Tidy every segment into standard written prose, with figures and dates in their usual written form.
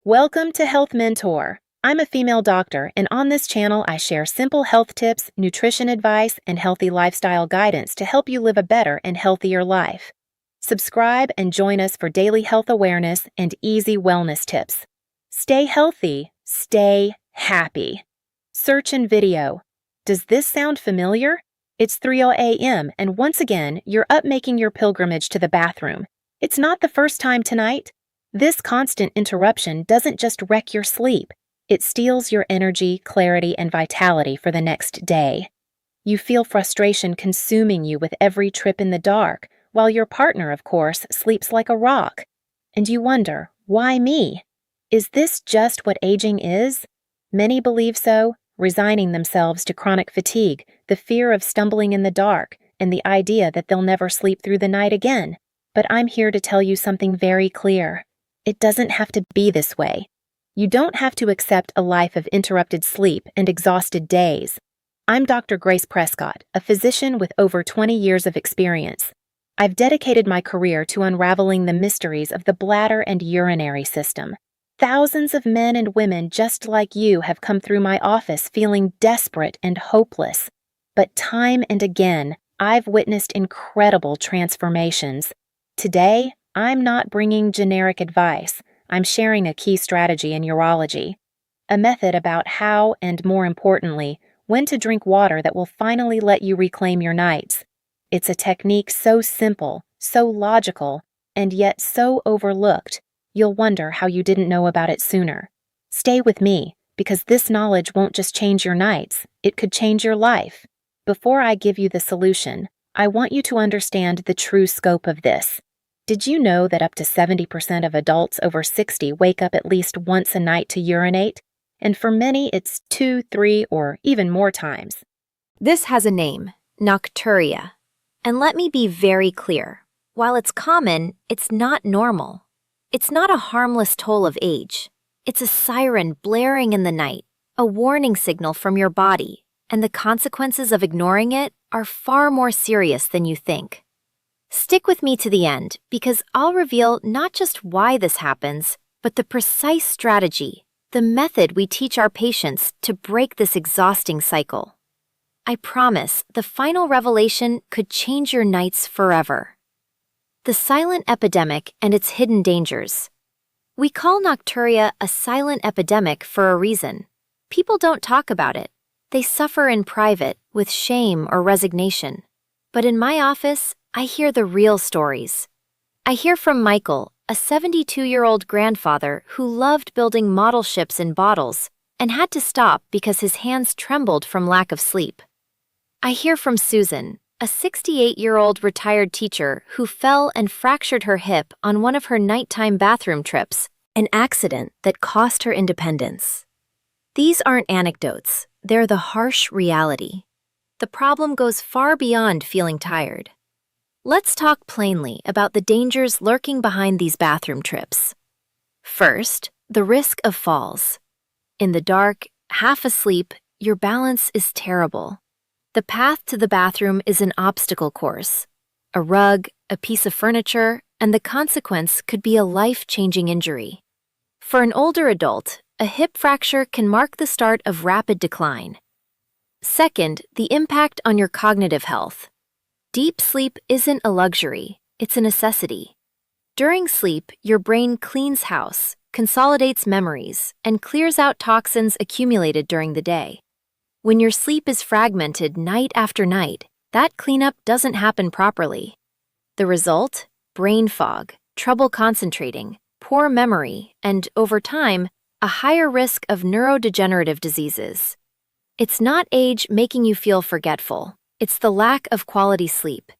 Welcome to Health Mentor. I'm a female doctor, and on this channel, I share simple health tips, nutrition advice, and healthy lifestyle guidance to help you live a better and healthier life. Subscribe and join us for daily health awareness and easy wellness tips. Stay healthy, stay happy. Search and video. Does this sound familiar? It's 3:00 a.m., and once again, you're up making your pilgrimage to the bathroom. It's not the first time tonight. This constant interruption doesn't just wreck your sleep, it steals your energy, clarity, and vitality for the next day. You feel frustration consuming you with every trip in the dark, while your partner, of course, sleeps like a rock. And you wonder, why me? Is this just what aging is? Many believe so, resigning themselves to chronic fatigue, the fear of stumbling in the dark, and the idea that they'll never sleep through the night again. But I'm here to tell you something very clear. It doesn't have to be this way. You don't have to accept a life of interrupted sleep and exhausted days. I'm Dr. Grace Prescott, a physician with over 20 years of experience. I've dedicated my career to unraveling the mysteries of the bladder and urinary system. Thousands of men and women just like you have come through my office feeling desperate and hopeless. But time and again, I've witnessed incredible transformations. Today, I'm not bringing generic advice. I'm sharing a key strategy in urology, a method about how and, more importantly, when to drink water that will finally let you reclaim your nights. It's a technique so simple, so logical, and yet so overlooked, you'll wonder how you didn't know about it sooner. Stay with me, because this knowledge won't just change your nights, it could change your life. Before I give you the solution, I want you to understand the true scope of this. Did you know that up to 70% of adults over 60 wake up at least once a night to urinate? And for many, it's 2, 3, or even more times. This has a name, Nocturia. And let me be very clear. While it's common, it's not normal. It's not a harmless toll of age. It's a siren blaring in the night, a warning signal from your body, and the consequences of ignoring it are far more serious than you think. Stick with me to the end, because I'll reveal not just why this happens, but the precise strategy, the method we teach our patients to break this exhausting cycle. I promise the final revelation could change your nights forever. The silent epidemic and its hidden dangers. We call Nocturia a silent epidemic for a reason. People don't talk about it. They suffer in private, with shame or resignation. But in my office, I hear the real stories. I hear from Michael, a 72-year-old grandfather who loved building model ships in bottles and had to stop because his hands trembled from lack of sleep. I hear from Susan, a 68-year-old retired teacher who fell and fractured her hip on one of her nighttime bathroom trips, an accident that cost her independence. These aren't anecdotes, they're the harsh reality. The problem goes far beyond feeling tired. Let's talk plainly about the dangers lurking behind these bathroom trips. First, the risk of falls. In the dark, half asleep, your balance is terrible. The path to the bathroom is an obstacle course. A rug, a piece of furniture, and the consequence could be a life-changing injury. For an older adult, a hip fracture can mark the start of rapid decline. Second, the impact on your cognitive health. Deep sleep isn't a luxury, it's a necessity. During sleep, your brain cleans house, consolidates memories, and clears out toxins accumulated during the day. When your sleep is fragmented night after night, that cleanup doesn't happen properly. The result? Brain fog, trouble concentrating, poor memory, and, over time, a higher risk of neurodegenerative diseases. It's not age making you feel forgetful. It's the lack of quality sleep.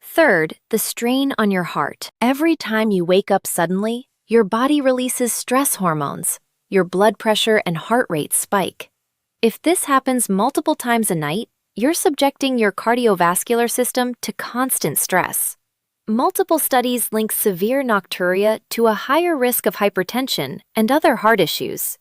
Third, the strain on your heart. Every time you wake up suddenly, your body releases stress hormones. Your blood pressure and heart rate spike. If this happens multiple times a night, you're subjecting your cardiovascular system to constant stress. Multiple studies link severe nocturia to a higher risk of hypertension and other heart issues.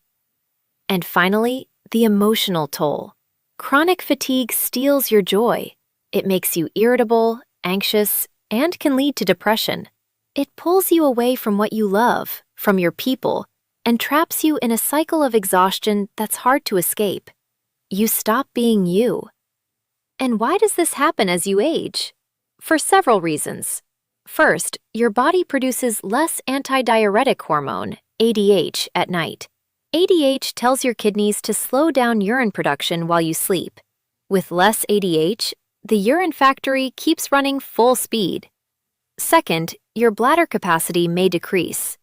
And finally, the emotional toll. Chronic fatigue steals your joy. It makes you irritable, anxious, and can lead to depression. It pulls you away from what you love, from your people, and traps you in a cycle of exhaustion that's hard to escape. You stop being you. And why does this happen as you age? For several reasons. First, your body produces less antidiuretic hormone, ADH, at night. ADH tells your kidneys to slow down urine production while you sleep. With less ADH, the urine factory keeps running full speed. Second, your bladder capacity may decrease.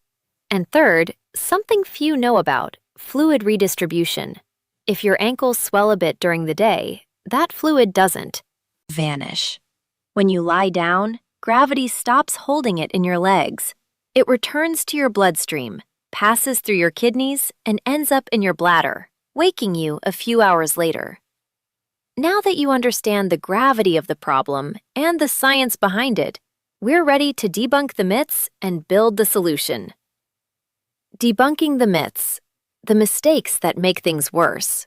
And third, something few know about, fluid redistribution. If your ankles swell a bit during the day, that fluid doesn't vanish. When you lie down, gravity stops holding it in your legs. It returns to your bloodstream, passes through your kidneys, and ends up in your bladder, waking you a few hours later. Now that you understand the gravity of the problem and the science behind it, we're ready to debunk the myths and build the solution. Debunking the myths, the mistakes that make things worse.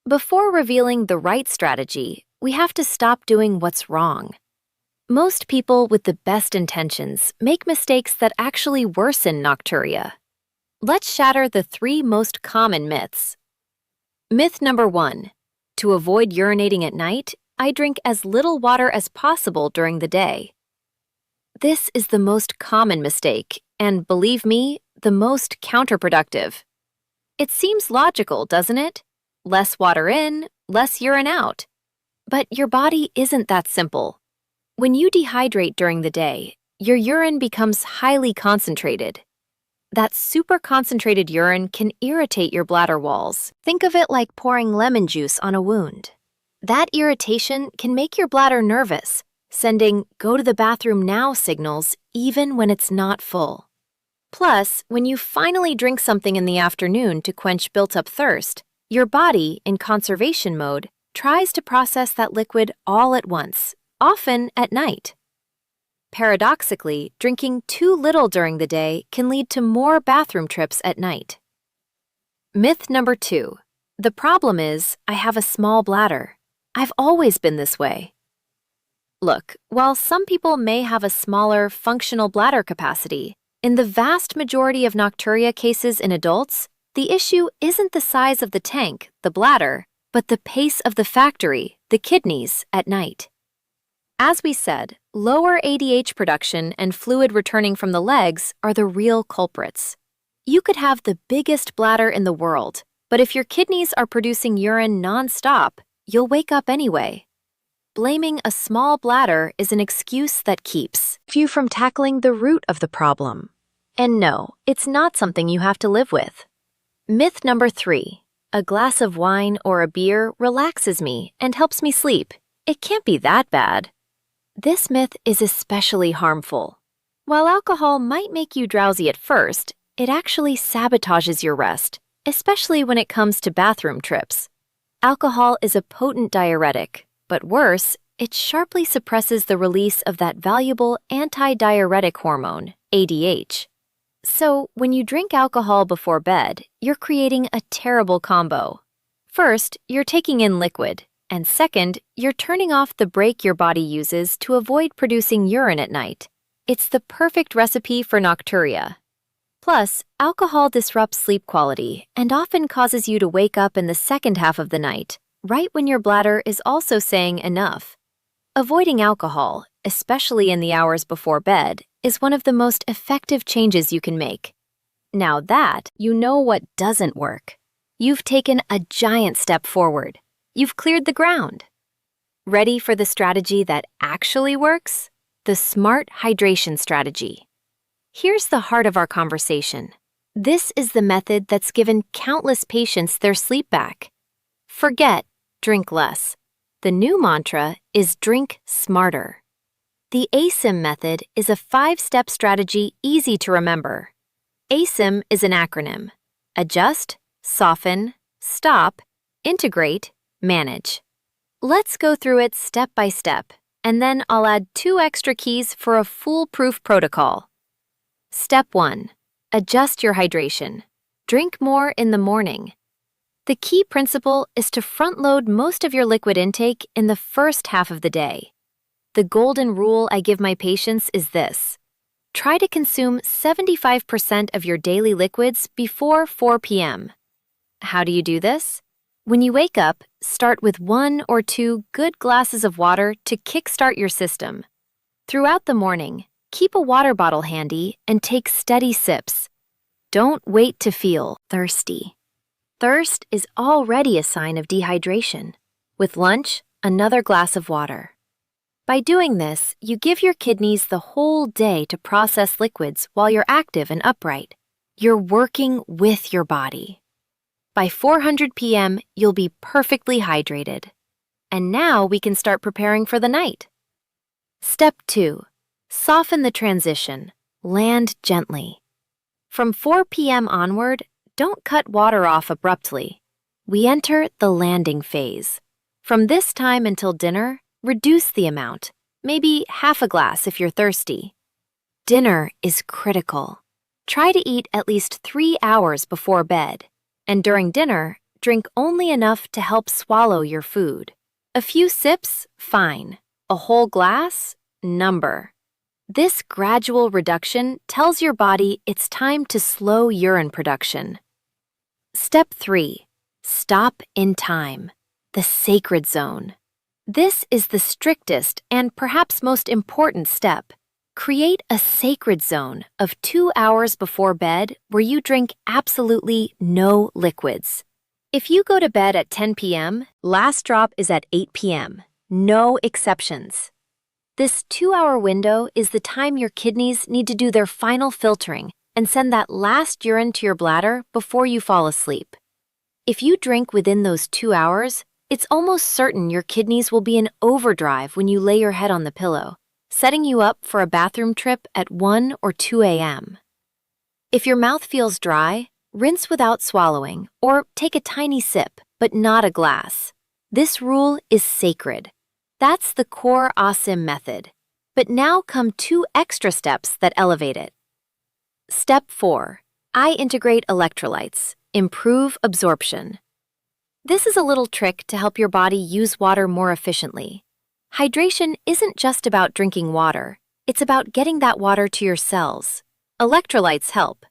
Before revealing the right strategy, we have to stop doing what's wrong. Most people with the best intentions make mistakes that actually worsen nocturia. Let's shatter the 3 most common myths. Myth number 1. To avoid urinating at night, I drink as little water as possible during the day. This is the most common mistake, and believe me, the most counterproductive. It seems logical, doesn't it? Less water in, less urine out. But your body isn't that simple. When you dehydrate during the day, your urine becomes highly concentrated. That super concentrated urine can irritate your bladder walls. Think of it like pouring lemon juice on a wound. That irritation can make your bladder nervous, sending "go to the bathroom now" signals even when it's not full. Plus, when you finally drink something in the afternoon to quench built-up thirst, your body, in conservation mode, tries to process that liquid all at once, often at night. Paradoxically, drinking too little during the day can lead to more bathroom trips at night. Myth number 2. The problem is, I have a small bladder. I've always been this way. Look, while some people may have a smaller, functional bladder capacity, in the vast majority of nocturia cases in adults, the issue isn't the size of the tank, the bladder, but the pace of the factory, the kidneys, at night. As we said, lower ADH production and fluid returning from the legs are the real culprits. You could have the biggest bladder in the world, but if your kidneys are producing urine non-stop, you'll wake up anyway. Blaming a small bladder is an excuse that keeps you from tackling the root of the problem. And no, it's not something you have to live with. Myth number 3. A glass of wine or a beer relaxes me and helps me sleep. It can't be that bad. This myth is especially harmful. While alcohol might make you drowsy at first, it actually sabotages your rest, especially when it comes to bathroom trips. Alcohol is a potent diuretic, but worse, it sharply suppresses the release of that valuable antidiuretic hormone, ADH. So, when you drink alcohol before bed, you're creating a terrible combo. First, you're taking in liquid, and second, you're turning off the brake your body uses to avoid producing urine at night. It's the perfect recipe for nocturia. Plus, alcohol disrupts sleep quality and often causes you to wake up in the second half of the night, right when your bladder is also saying enough. Avoiding alcohol, especially in the hours before bed, is one of the most effective changes you can make. Now that you know what doesn't work, you've taken a giant step forward. You've cleared the ground. Ready for the strategy that actually works? The smart hydration strategy. Here's the heart of our conversation. This is the method that's given countless patients their sleep back. Forget drink less. The new mantra is drink smarter. The ASIM method is a 5-step strategy easy to remember. ASIM is an acronym: adjust, soften, stop, integrate, manage. Let's go through it step by step, and then I'll add 2 extra keys for a foolproof protocol. Step 1. Adjust your hydration. Drink more in the morning. The key principle is to front-load most of your liquid intake in the first half of the day. The golden rule I give my patients is this: try to consume 75% of your daily liquids before 4 p.m. How do you do this? When you wake up, start with 1 or 2 good glasses of water to kickstart your system. Throughout the morning, keep a water bottle handy and take steady sips. Don't wait to feel thirsty. Thirst is already a sign of dehydration. With lunch, another glass of water. By doing this, you give your kidneys the whole day to process liquids while you're active and upright. You're working with your body. By 400 p.m., you'll be perfectly hydrated. And now we can start preparing for the night. Step 2. Soften the transition. Land gently. From 4 p.m. onward, don't cut water off abruptly. We enter the landing phase. From this time until dinner, reduce the amount, maybe half a glass if you're thirsty. Dinner is critical. Try to eat at least 3 hours before bed, and during dinner, drink only enough to help swallow your food. A few sips, fine. A whole glass, number. This gradual reduction tells your body it's time to slow urine production. Step 3. Stop in time. The sacred zone. This is the strictest and perhaps most important step. Create a sacred zone of 2 hours before bed where you drink absolutely no liquids. If you go to bed at 10 p.m., last drop is at 8 p.m. No exceptions. This 2-hour window is the time your kidneys need to do their final filtering and send that last urine to your bladder before you fall asleep. If you drink within those 2 hours, it's almost certain your kidneys will be in overdrive when you lay your head on the pillow, setting you up for a bathroom trip at 1 or 2 a.m. If your mouth feels dry, rinse without swallowing or take a tiny sip, but not a glass. This rule is sacred. That's the core ASIM method. But now come 2 extra steps that elevate it. Step 4. I integrate electrolytes. Improve absorption. This is a little trick to help your body use water more efficiently. Hydration isn't just about drinking water. It's about getting that water to your cells. Electrolytes help.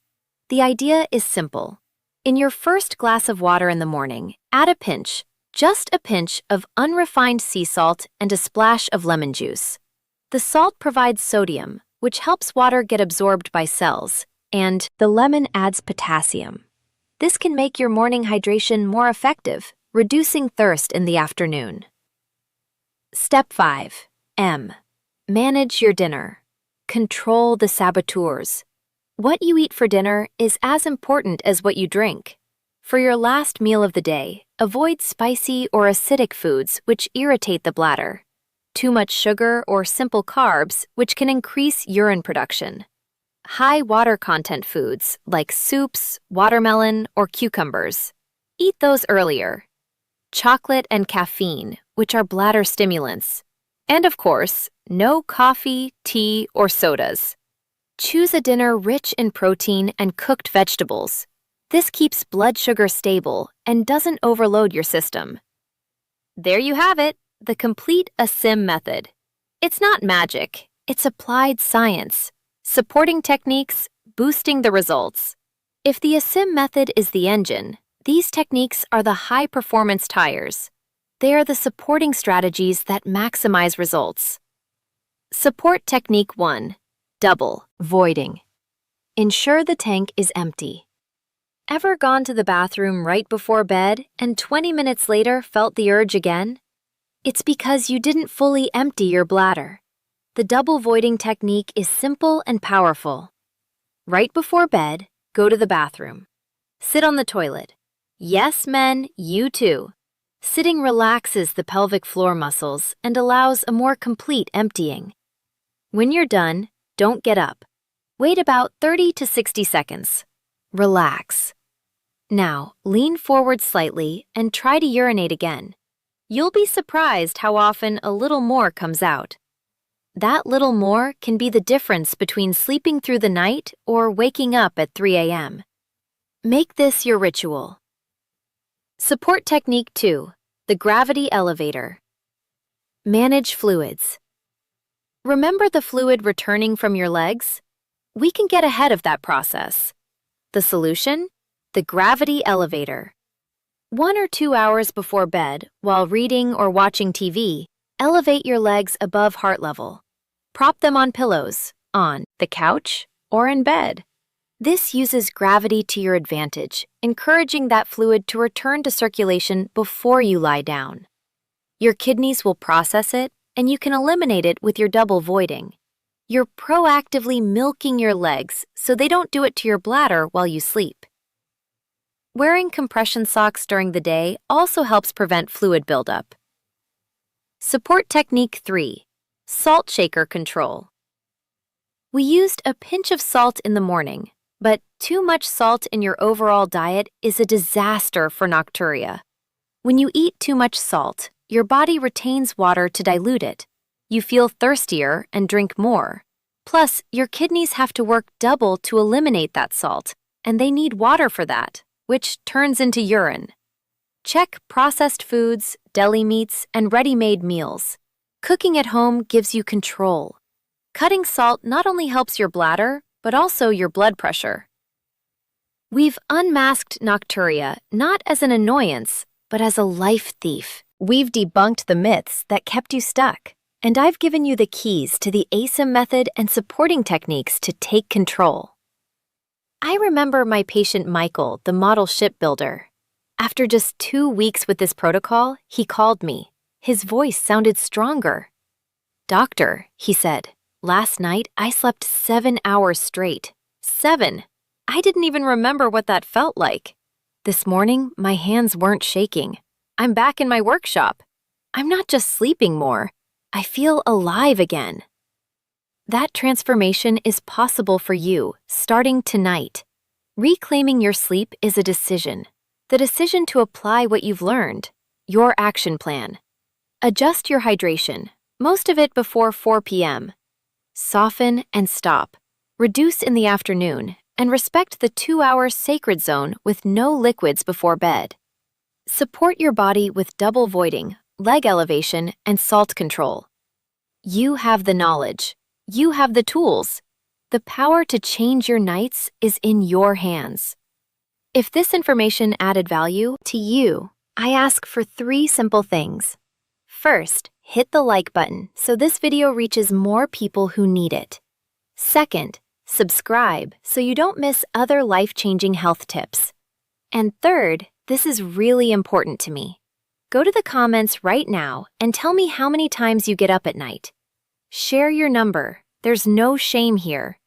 The idea is simple. In your first glass of water in the morning, add a pinch, just a pinch of unrefined sea salt and a splash of lemon juice. The salt provides sodium, which helps water get absorbed by cells, and the lemon adds potassium. This can make your morning hydration more effective, reducing thirst in the afternoon. Step 5. M. Manage your dinner. Control the saboteurs. What you eat for dinner is as important as what you drink. For your last meal of the day, avoid spicy or acidic foods which irritate the bladder. Too much sugar or simple carbs, which can increase urine production. High water content foods like soups, watermelon, or cucumbers. Eat those earlier. Chocolate and caffeine, which are bladder stimulants. And of course, no coffee, tea, or sodas. Choose a dinner rich in protein and cooked vegetables. This keeps blood sugar stable and doesn't overload your system. There you have it, the complete ASIM method. It's not magic, it's applied science. Supporting techniques, boosting the results. If the ASIM method is the engine, these techniques are the high-performance tires. They are the supporting strategies that maximize results. Support Technique 1. Double voiding. Ensure the tank is empty. Ever gone to the bathroom right before bed and 20 minutes later felt the urge again? It's because you didn't fully empty your bladder. The double voiding technique is simple and powerful. Right before bed, go to the bathroom. Sit on the toilet. Yes, men, you too. Sitting relaxes the pelvic floor muscles and allows a more complete emptying. When you're done, don't get up. Wait about 30 to 60 seconds. Relax. Now, lean forward slightly and try to urinate again. You'll be surprised how often a little more comes out. That little more can be the difference between sleeping through the night or waking up at 3 a.m. Make this your ritual. Support Technique 2. The Gravity Elevator. Manage fluids. Remember the fluid returning from your legs? we can get ahead of that process. The solution? The gravity elevator. 1 or 2 hours before bed, while reading or watching TV, elevate your legs above heart level. Prop them on pillows, on the couch, or in bed. This uses gravity to your advantage, encouraging that fluid to return to circulation before you lie down. Your kidneys will process it, and you can eliminate it with your double voiding. You're proactively milking your legs so they don't do it to your bladder while you sleep. Wearing compression socks during the day also helps prevent fluid buildup. Support technique 3. Salt shaker control. We used a pinch of salt in the morning, but too much salt in your overall diet is a disaster for nocturia. When you eat too much salt, your body retains water to dilute it. You feel thirstier and drink more. Plus, your kidneys have to work double to eliminate that salt, and they need water for that, which turns into urine. Check processed foods, deli meats, and ready-made meals. Cooking at home gives you control. Cutting salt not only helps your bladder, but also your blood pressure. We've unmasked nocturia not as an annoyance, but as a life thief. We've debunked the myths that kept you stuck, and I've given you the keys to the ASIM method and supporting techniques to take control. I remember my patient Michael, the model shipbuilder. After just 2 weeks with this protocol, he called me. His voice sounded stronger. "Doctor," he said, "last night I slept 7 hours straight. 7! I didn't even remember what that felt like. This morning, my hands weren't shaking. I'm back in my workshop. I'm not just sleeping more. I feel alive again." That transformation is possible for you, starting tonight. Reclaiming your sleep is a decision. The decision to apply what you've learned, your action plan. Adjust your hydration, most of it before 4 p.m. Soften and stop. Reduce in the afternoon, and respect the 2-hour sacred zone with no liquids before bed. Support your body with double voiding, leg elevation, and salt control. You have the knowledge. You have the tools. The power to change your nights is in your hands. If this information added value to you, I ask for 3 simple things. First, hit the like button so this video reaches more people who need it. Second, subscribe so you don't miss other life-changing health tips. And third, this is really important to me. Go to the comments right now and tell me how many times you get up at night. Share your number. There's no shame here.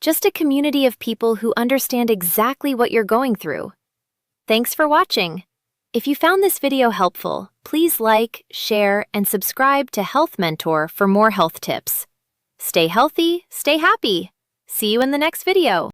Just a community of people who understand exactly what you're going through. Thanks for watching. If you found this video helpful, please like, share, and subscribe to Health Mentor for more health tips. Stay healthy, stay happy. See you in the next video.